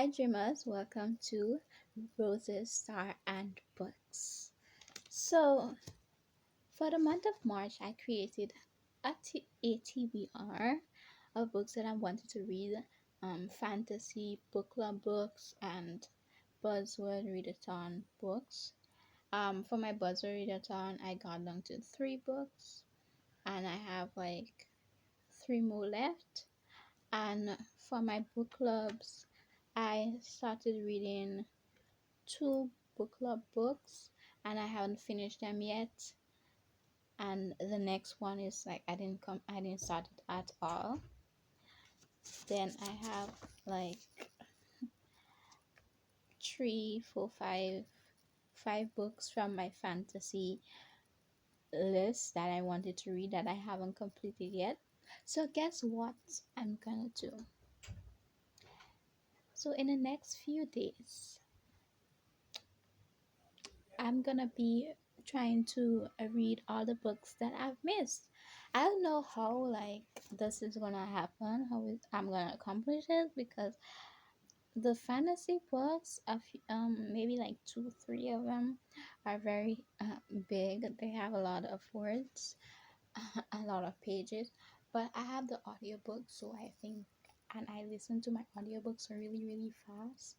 Hi, dreamers. Welcome to Roses, Star, and Books. So, for the month of March, I created a TBR of books that I wanted to read, fantasy book club books and buzzword readathon books. For my buzzword readathon, I got down to 3 books, and I have like 3 more left. And for my book clubs, I started reading 2 book club books and I haven't finished them yet. And the next one is like I didn't start it at all. Then I have like three, four, five books from my fantasy list that I wanted to read that I haven't completed yet. So guess what I'm gonna do? So in the next few days, I'm gonna be trying to read all the books that I've missed. I don't know how like this is gonna happen, I'm gonna accomplish it because the fantasy books, maybe like 2, 3 of them are very big. They have a lot of words, a lot of pages. But I have the audiobook, so I think, and I listen to my audiobooks really, really fast.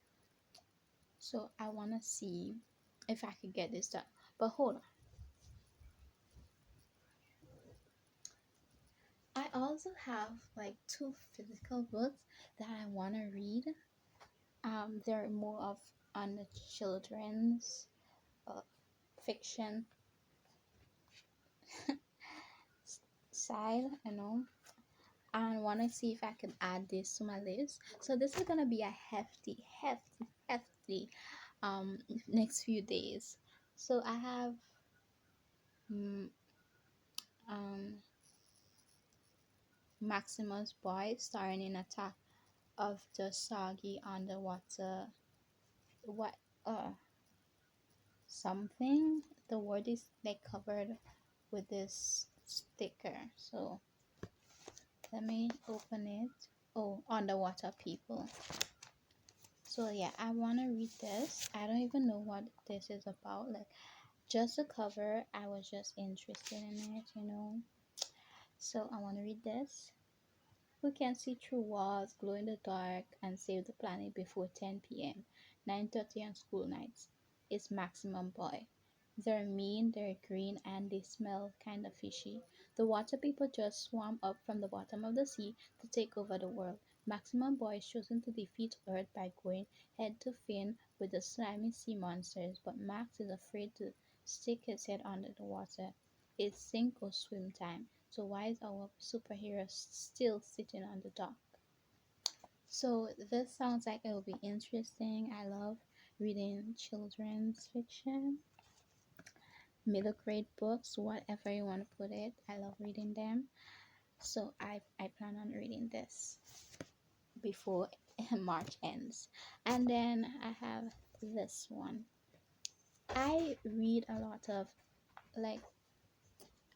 So I wanna see if I could get this done. But hold on. I also have like 2 physical books that I want to read. They're more of on the children's uh, fiction side, I want to see if I can add this to my list. So this is gonna be a hefty um next few days. So I have mm, um Maximus Boy starring in Attack of the Soggy Underwater. What something, the word is like covered with this sticker, so let me open it. Oh, underwater people. So yeah, I want to read this. I don't even know what this is about, like just the cover, I was just interested in it. So I want to read this. Who can see through walls, glow in the dark, and save the planet before 10 p.m., 9:30 on school nights? It's Maximum Boy. They're mean, they're green, and they smell kind of fishy. The water people just swam up from the bottom of the sea to take over the world. Maximum Boy is chosen to defeat Earth by going head to fin with the slimy sea monsters, but Max is afraid to stick his head under the water. It's sink or swim time. So why is our superhero still sitting on the dock? So this sounds like it will be interesting. I love reading children's fiction, middle grade books, whatever you want to put it. I love reading them. So I plan on reading this before March ends. And then I have this one. I read a lot of like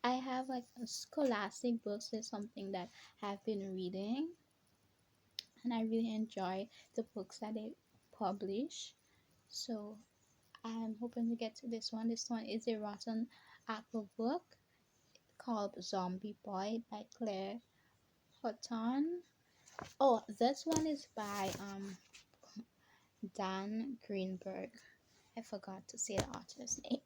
I have like scholastic books is something that I've been reading, and I really enjoy the books that they publish. So I'm hoping to get to this one. This one is a Rotten Apple book called Zombie Boy by Claire Houghton. Oh, this one is by Dan Greenberg. I forgot to say the author's name.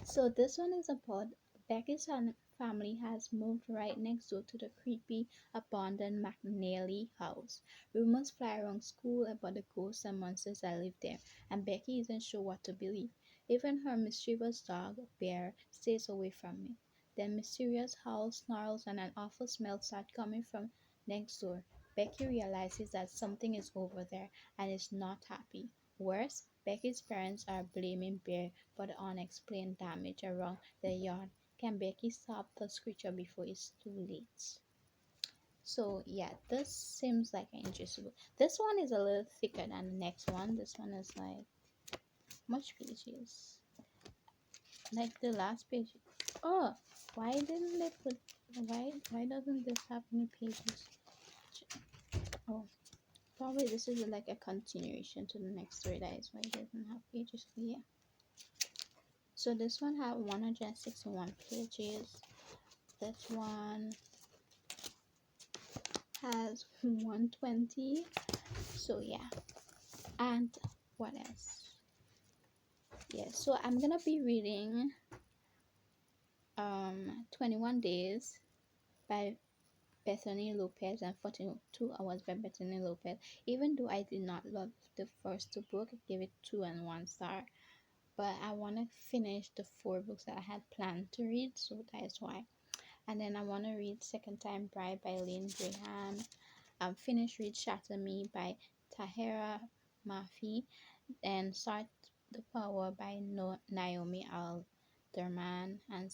So this one is about Becky's family has moved right next door to the creepy, abandoned McNally house. Rumors fly around school about the ghosts and monsters that live there, and Becky isn't sure what to believe. Even her mischievous dog, Bear, stays away from me. Then mysterious howls, snarls, and an awful smell start coming from next door. Becky realizes that something is over there and is not happy. Worse, Becky's parents are blaming Bear for the unexplained damage around the yard. Can Becky stop the creature before it's too late? So yeah, this seems like an interesting book. This one is a little thicker than the next one. This one is like much pages. Like the last page. Oh, why didn't they put why doesn't this have any pages? Oh, Probably this is like a continuation to the next story. That is why it doesn't have pages. But yeah. So this one have 161 pages. This one has 120. So yeah. And what else? Yeah, so I'm gonna be reading 21 Days by Bethany Lopez and 42 Hours by Bethany Lopez. Even though I did not love the first two books, I gave it 2 and 1 star. But I want to finish the 4 books that I had planned to read, so that is why. And then I want to read Second Time Bride by Lynn Graham. Finish read Shatter Me by Tahira Mafi. And Start the Power by Naomi Alderman. And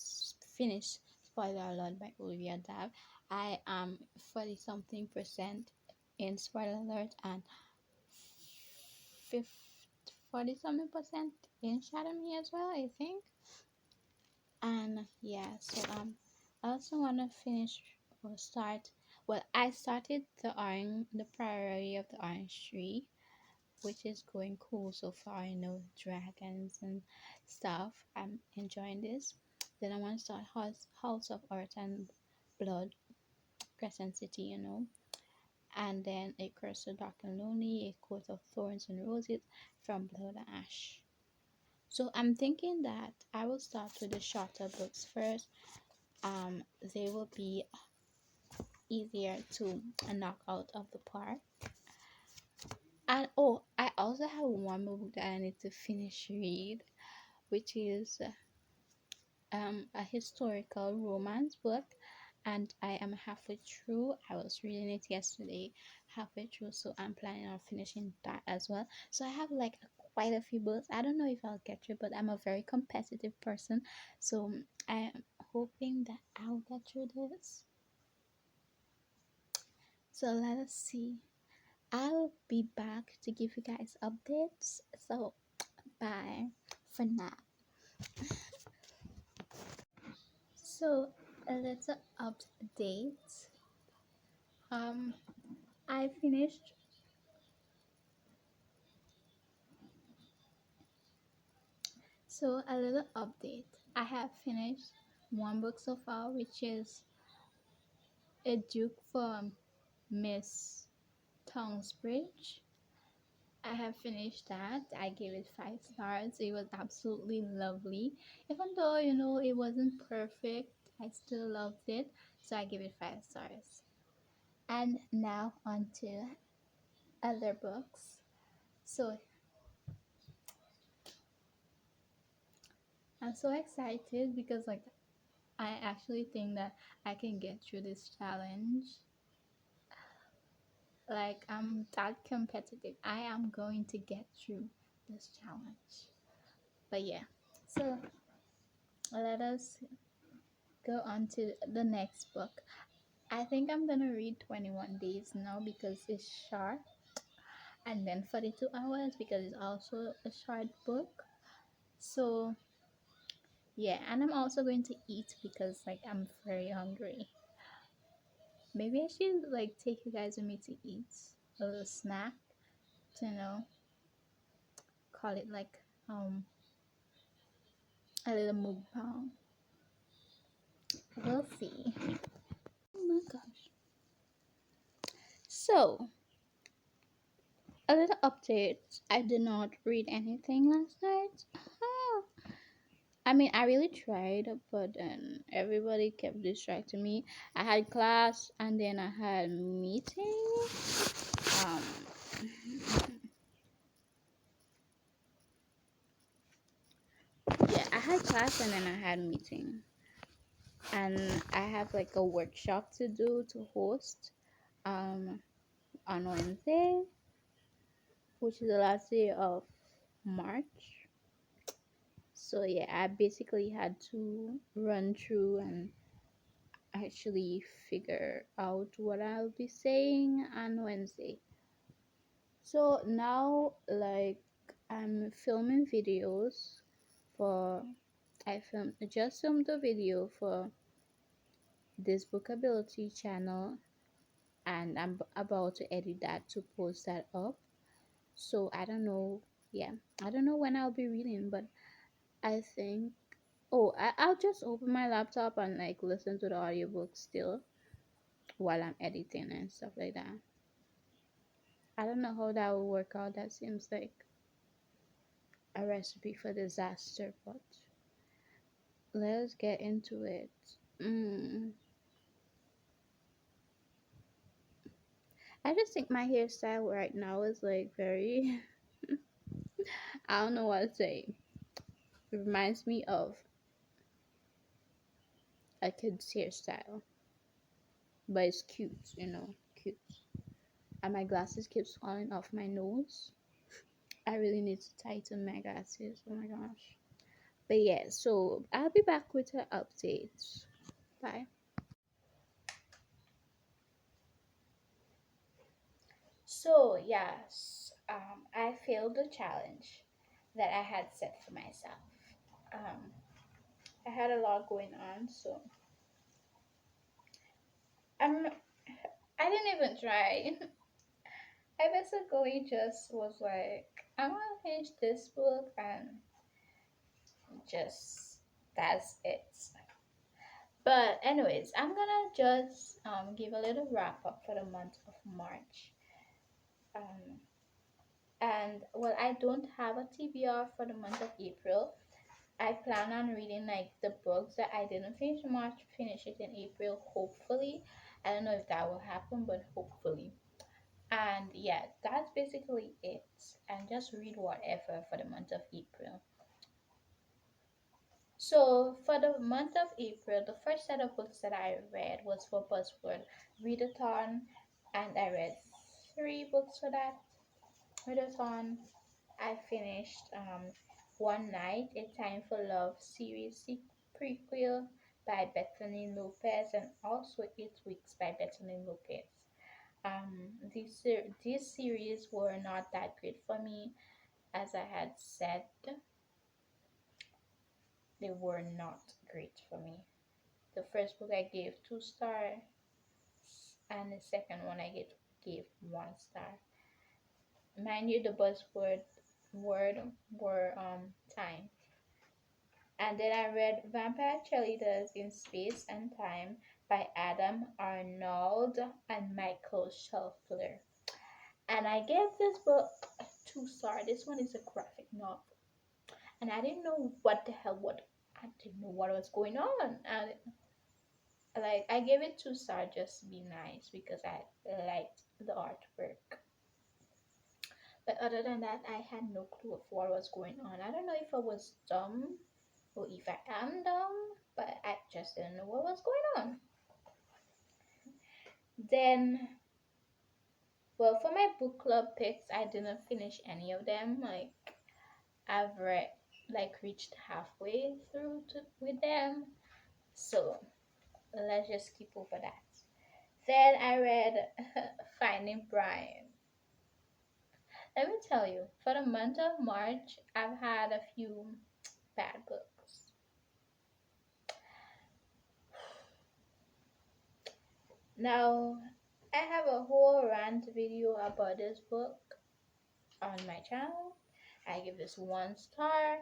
finish Spoiler Alert by Olivia Dav. I am 40 something percent in Spoiler Alert and 40 something percent in Shatter Me as well, I think. And yeah, so I also want to finish or start. Well, I started the Priory of the Orange Tree, which is going cool so far. You know, dragons and stuff. I'm enjoying this. Then I want to start House of Earth and Blood, Crescent City. You know, and then A Curse of Dark and Lonely, A Coat of Thorns and Roses, From Blood and Ash. So I'm thinking that I will start with the shorter books first. They will be easier to knock out of the park. And oh, I also have one more book that I need to finish read, which is a historical romance book, and I am halfway through. I was reading it yesterday, halfway through, so I'm planning on finishing that as well. So I have like quite a few books. I don't know if I'll get through, but I'm a very competitive person, so I am hoping that I'll get through this. So let us see. I'll be back to give you guys updates. So bye for now. So a little update. Um, I finished. So a little update. I have finished one book so far, which is A Duke for Miss Tonguesbridge. I have finished that. I gave it 5 stars. It was absolutely lovely. Even though, you know, it wasn't perfect, I still loved it. So I give it 5 stars. And now on to other books. So I'm so excited because like I actually think that I can get through this challenge. Like I'm that competitive. I am going to get through this challenge. But yeah. So let us go on to the next book. I think I'm gonna read 21 Days now because it's short, and then 42 Hours because it's also a short book. So yeah, and I'm also going to eat because like I'm very hungry. Maybe I should like take you guys with me to eat a little snack to, you know, call it like a little mukbang. We'll see. Oh my gosh. So a little update. I did not read anything last night. I mean, I really tried, but then everybody kept distracting me. I had class and then I had meeting. Um, yeah, I had class and then I had meeting, and I have like a workshop to do to host um on Wednesday, which is the last day of March. So yeah, I basically had to run through and actually figure out what I'll be saying on Wednesday. So now, like, I'm filming videos for, just filmed a video for this bookability channel, and I'm about to edit that to post that up. So I don't know. Yeah, I don't know when I'll be reading, but I think. Oh, I'll just open my laptop and like listen to the audiobook still while I'm editing and stuff like that. I don't know how that will work out. That seems like a recipe for disaster, but let's get into it. Mm. I just think my hairstyle right now is like very, I don't know what to say. It reminds me of a kid's hairstyle, but it's cute, cute. And my glasses keeps falling off my nose. I really need to tighten my glasses. Oh my gosh. But yeah, so I'll be back with her updates. Bye. So yes, I failed the challenge that I had set for myself. Um, I had a lot going on, so I'm. I didn't even try. I basically just was like, I'm gonna finish this book and just that's it. But anyways, I'm gonna just give a little wrap up for the month of March. Um, and well, I don't have a TBR for the month of April. I plan on reading like the books that I didn't finish in March, finish it in April, hopefully. I don't know if that will happen, but hopefully. And yeah, that's basically it. And just read whatever for the month of April. So for the month of April, the first set of books that I read was for Buzzword Readathon, and I read three books for that readathon. I finished One Night, A Time for Love series prequel by Bethany Lopez and also 8 Weeks by Bethany Lopez. These series were not that great for me, as I had said. They were not great for me. The first book I gave 2 stars, and the second one I gave 1 star. Mind you, the buzzword word were time. And then I read Vampire Cheerleaders in Space and Time by Adam Arnold and Michael Shelfler. And I gave this book a 2 star. This one is a graphic novel. And I didn't know I didn't know what was going on. And like I gave it 2 star just to be nice because I liked the artwork. But other than that, I had no clue of what was going on. I don't know if I was dumb or if I am dumb, but I just didn't know what was going on. Then, well, for my book club picks, I didn't finish any of them. Like I've read, like reached halfway through with them, so let's just skip over that. Then I read Finding Brian. Let me tell you, for the month of March, I've had a few bad books. Now, I have a whole rant video about this book on my channel. I give this 1 star,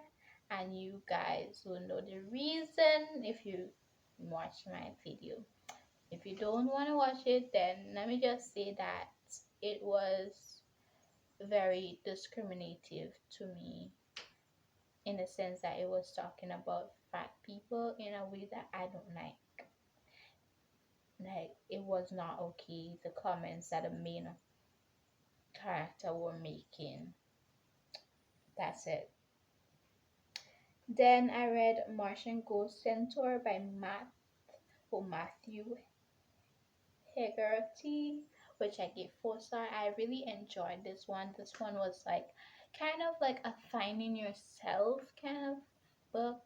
and you guys will know the reason if you watch my video. If you don't want to watch it, then let me just say that it was very discriminative to me in the sense that it was talking about fat people in a way that I don't like. Like, it was not okay, the comments that the main character were making. That's it. Then I read Martian Ghost Centaur by Matthew Hegarty, which I gave 4 star. I really enjoyed this one. This one was like kind of like a finding yourself kind of book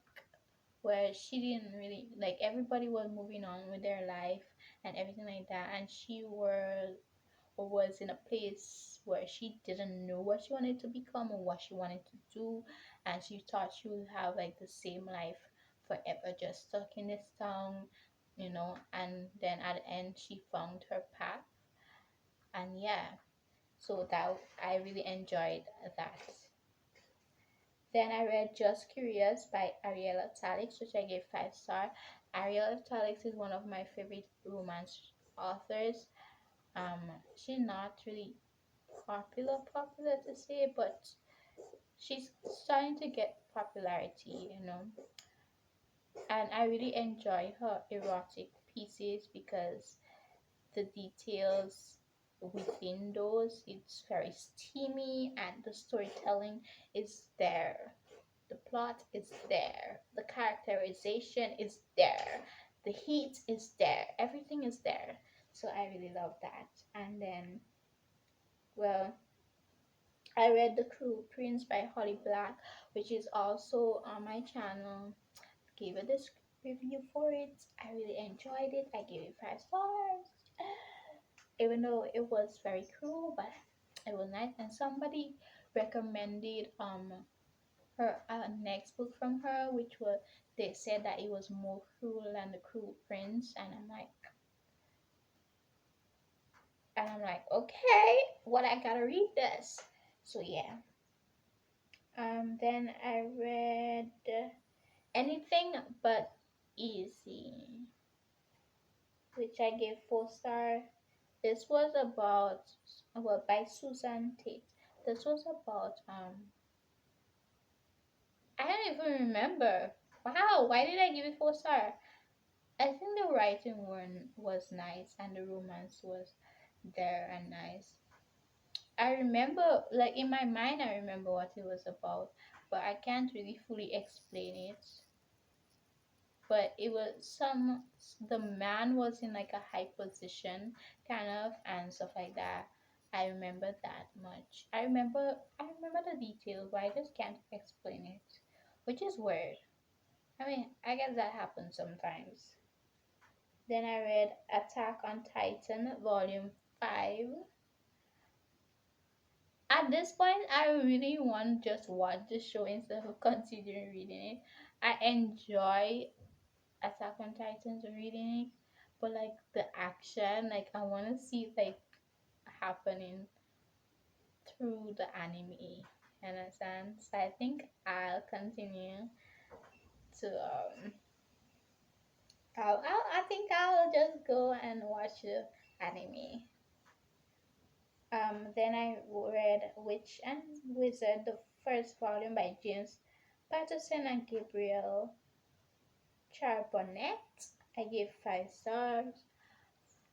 where she didn't really like everybody was moving on with their life and everything like that, and she was in a place where she didn't know what she wanted to become or what she wanted to do, and she thought she would have like the same life forever, just stuck in this town, and then at the end she found her path. And yeah, so that I really enjoyed that. Then I read Just Curious by Ariella Talix, which I gave 5 star. Ariella Talix is one of my favorite romance authors. Um, she's not really popular to say, but she's starting to get popularity, and I really enjoy her erotic pieces because the details within those, it's very steamy, and the storytelling is there, the plot is there, the characterization is there, the heat is there, everything is there. So I really love that. And then, well, I read The Cruel Prince by Holly Black, which is also on my channel. Gave a review for it. I really enjoyed it. I gave it 5 stars. Even though it was very cruel, but it was nice. And somebody recommended her next book from her, which was, they said that it was more cruel than The Cruel Prince, and I'm like, okay, what, I gotta read this. So yeah. Then I read Anything But Easy, which I gave 4 star. This was about, well, by Susan Tate. This was about I don't even remember. Wow, why did I give it 4 star? I think the writing one was nice and the romance was there and nice. I remember, like in my mind, I remember what it was about, but I can't really fully explain it. But it was the man was in like a high position kind of and stuff like that. I remember that much. I remember the details, but I just can't explain it, which is weird. I mean, I guess that happens sometimes. Then I read Attack on Titan volume 5. At this point, I really want to just watch the show instead of continuing reading it. I enjoy Attack on Titans reading it, but like the action, like I want to see it, like happening through the anime. You understand? So I think I'll continue to I think I'll just go and watch the anime. Then I read Witch and Wizard, the first volume by James Patterson and Gabriel Charbonnet. I gave 5 stars.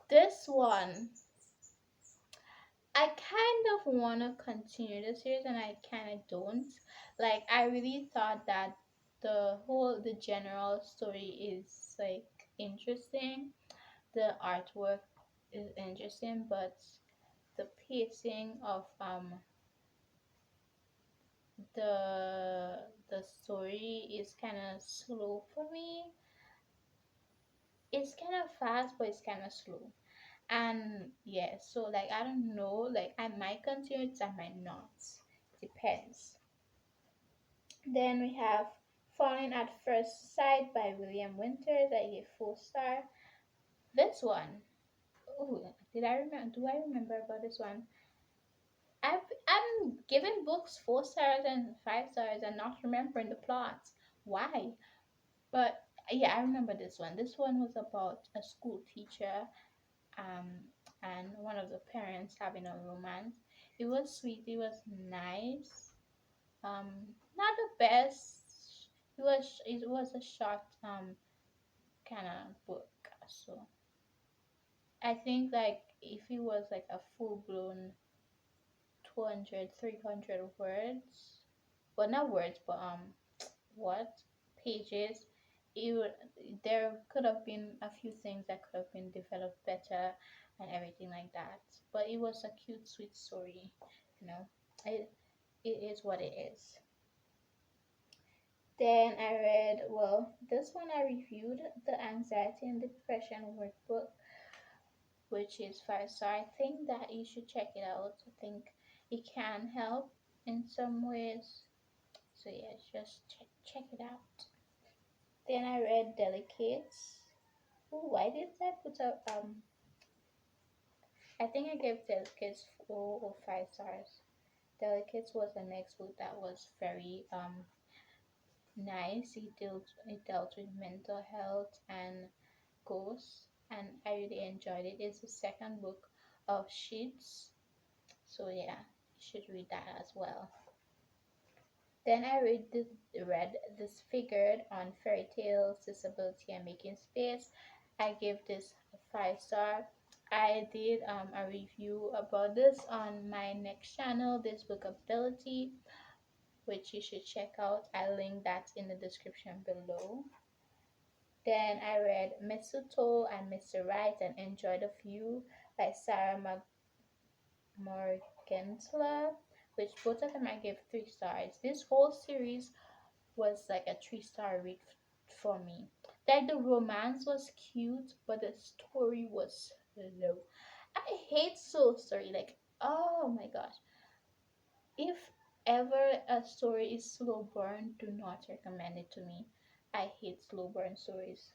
This one, I kind of want to continue the series and I kind of don't. Like, I really thought that the general story is like interesting. The artwork is interesting, but the pacing of the story is kind of slow for me. It's kind of fast, but it's kind of slow. And yeah, so like I don't know, like I might continue it, I might not. Depends. Then we have Falling at First Sight by William Winters. I give 4 star. This one, oh, did I remember? Do I remember about this one? I'm giving books 4 stars and 5 stars and not remembering the plot. Why? But yeah, I remember this one. This one was about a school teacher um, and one of the parents having a romance. It was sweet. It was nice. Um, Not the best. It was a short kind of book. So I think like if it was like a full blown 200, 300 words, well, not words, but what, pages, it would, there could have been a few things that could have been developed better and everything like that, but it was a cute sweet story, you know. It, it is what it is. Then I read, well, this one I reviewed, the Anxiety and Depression Workbook, which is 5 star. I think that you should check it out. I think it can help in some ways. So yeah, just check it out. Then I read Delicates. Oh, why did I put a I think I gave Delicates 4 or 5 stars. Delicates was the next book that was very nice. It dealt with mental health and ghosts, and I really enjoyed it. It's the second book of Sheets, so yeah, you should read that as well. Then I read Disfigured on fairy tales, disability, and making space. I gave this a 5 star. I did a review about this on my next channel, This Book Ability, which you should check out. I link that in the description below. Then I read Mistletoe and Mr. Right and Enjoy the View by Sarah Morgenthaler, which both of them I gave 3 stars. This whole series was like a 3 star read for me. Like the romance was cute, but the story was slow. I hate slow story. Like, oh my gosh. If ever a story is slow burn, do not recommend it to me. I hate slow burn stories.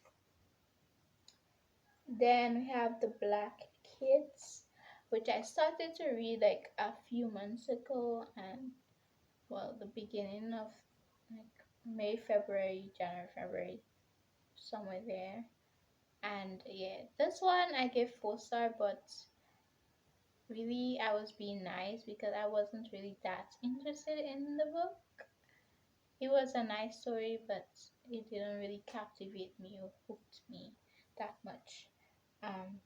Then we have The Black Kids, which I started to read like a few months ago, and well, the beginning of like May, February, January, February, somewhere there. And yeah, this one I gave 4 star, but really I was being nice because I wasn't really that interested in the book. It was a nice story, but it didn't really captivate me or hooked me that much. Um,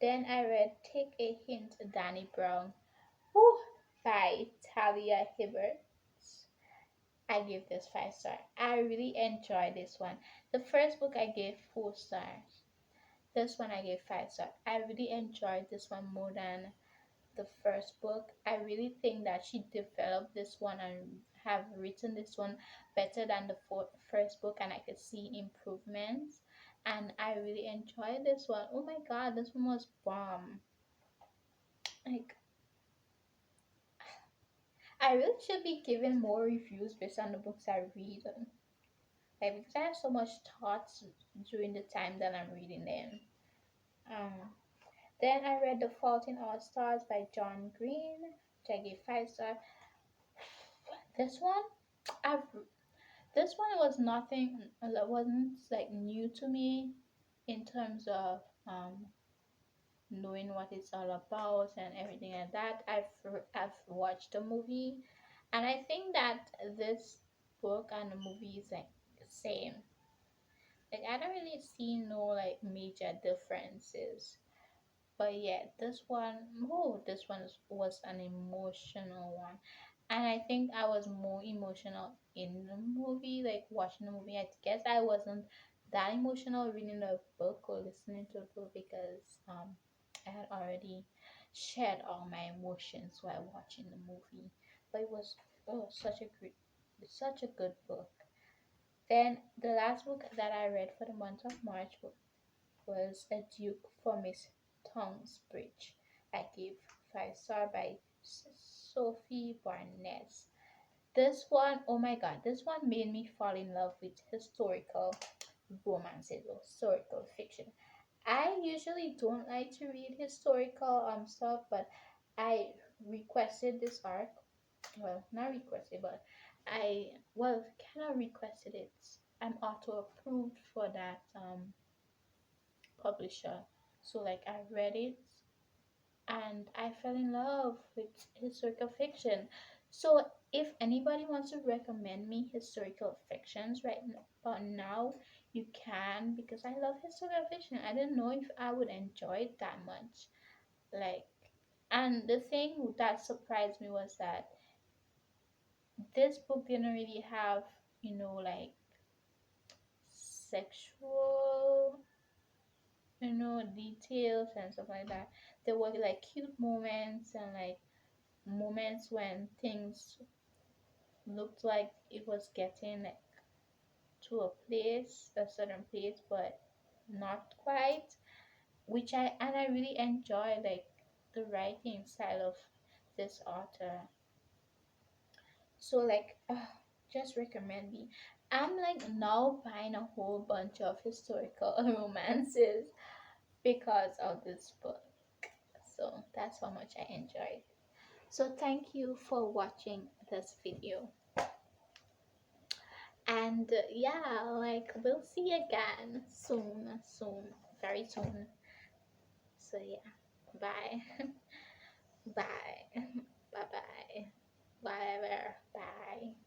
then I read Take a Hint, Danny Brown, whew, by Talia Hibbert. I give this 5 star. I really enjoyed this one. The first book I gave 4 stars. This one I gave 5 stars. I really enjoyed this one more than the first book. I really think that she developed this one and have written this one better than the first book, and I could see improvements. And I really enjoyed this one. Oh my god, this one was bomb. Like, I really should be giving more reviews based on the books I read. Like, because I have so much thoughts during the time that I'm reading them. Um, then I read The Fault in Our Stars by John Green, which I gave 5 stars. This one, I've this one was nothing. It wasn't like new to me in terms of knowing what it's all about and everything like that. I've watched the movie, and I think that this book and the movie is like the same. Like I don't really see no like major differences. But yeah, this one was an emotional one. And I think I was more emotional in the movie, like watching the movie. I guess I wasn't that emotional reading the book or listening to the book because I had already shared all my emotions while watching the movie. But it was such a good book. Then the last book that I read for the month of March was A Duke for Miss Bridge. I gave 5 star by Sophie Barnes. This one, oh my god, this one made me fall in love with historical romances or historical fiction. I usually don't like to read historical stuff, but I requested this arc. Well, not requested, but I well kind of requested it. I'm auto approved for that publisher. So like I read it and I fell in love with historical fiction. So if anybody wants to recommend me historical fictions right about now, you can because I love historical fiction. I didn't know if I would enjoy it that much. Like and the thing that surprised me was that this book didn't really have, like sexual details and stuff like that. There were like cute moments and like moments when things looked like it was getting like to a certain place, but not quite. Which I really enjoy like the writing style of this author. So like, just recommend me. I'm like now buying a whole bunch of historical romances because of this book. So that's how much I enjoyed. So thank you for watching this video. And yeah, like we'll see again soon, very soon. So yeah, bye. Bye. Bye bye. Whatever. Bye.